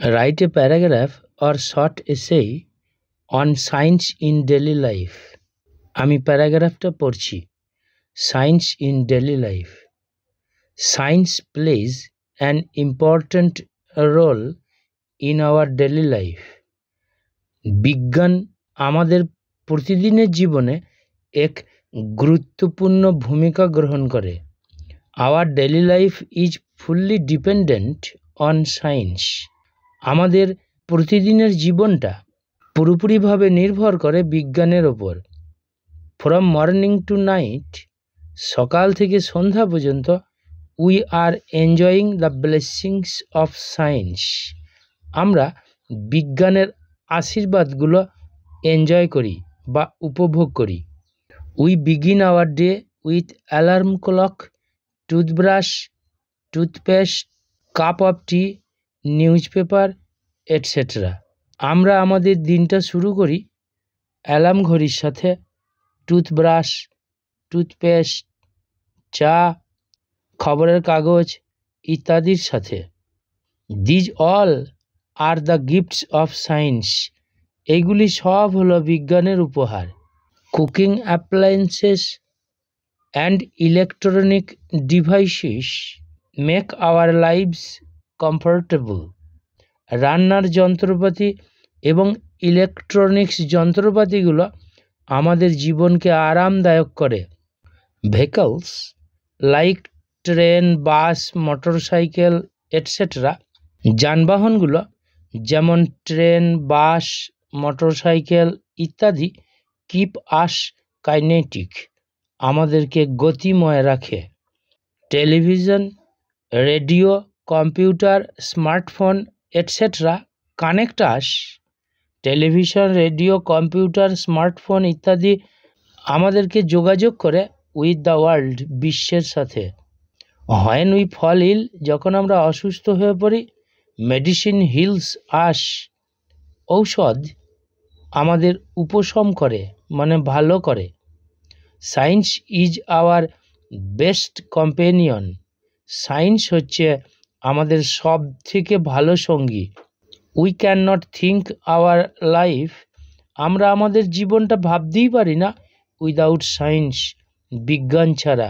Write a paragraph or short essay on science in daily life. আমি প্যারাগ্রাফটা পড়ছি। Science in daily life. Science plays an important role in our daily life. বিজ্ঞান আমাদের প্রতিদিনের জীবনে এক গুরুত্বপূর্ণ ভূমিকা গ্রহণ করে। Our daily life is fully dependent on science. আমাদের প্রতিদিনের জীবনটা পুরোপুরিভাবে নির্ভর করে বিজ্ঞানের ওপর। ফ্রম মর্নিং টু নাইট, সকাল থেকে সন্ধ্যা পর্যন্ত we are enjoying the blessings of science. আমরা বিজ্ঞানের আশীর্বাদগুলো এনজয় করি বা উপভোগ করি। We begin our day with alarm clock, toothbrush, toothpaste, cup of T, news paper etcetera. আমরা আমাদের দিনটা শুরু করি অ্যালার্ম ঘড়ির সাথে, টুথব্রাশ, টুথপেস্ট, চা, খবরের কাগজ ইত্যাদির সাথে। These all are the gifts of science. এইগুলি সব হলো বিজ্ঞানের উপহার। Cooking appliances and electronic devices make our lives comfortable. রান্নার যন্ত্রপাতি এবং ইলেকট্রনিক্স যন্ত্রপাতিগুলো আমাদের জীবনকে আরামদায়ক করে। Vehicles like train, bus, motorcycle etcetera. যানবাহনগুলো যেমন ট্রেন, বাস, মোটরসাইকেল ইত্যাদি কিপ আস কাইনেটিক, আমাদেরকে গতিময় রাখে। Television, radio, computer, smartphone etcetera connect us. Television, radio, computer, smartphone ইত্যাদি আমাদেরকে যোগাযোগ করে উইথ দ্য ওয়ার্ল্ড, বিশ্বের সাথে। হোয়েন উই ফল ইল, যখন আমরা অসুস্থ হয়ে পড়ি, মেডিসিন হিলস আস, ঔষধ আমাদের উপশম করে, মানে ভালো করে। Science is our best companion. Science হচ্ছে আমাদের সব থেকে ভালো সঙ্গী। We can not think our life, আমরা আমাদের জীবনটা ভাবতেই পারি না উইদাউট সায়েন্স, বিজ্ঞান ছাড়া।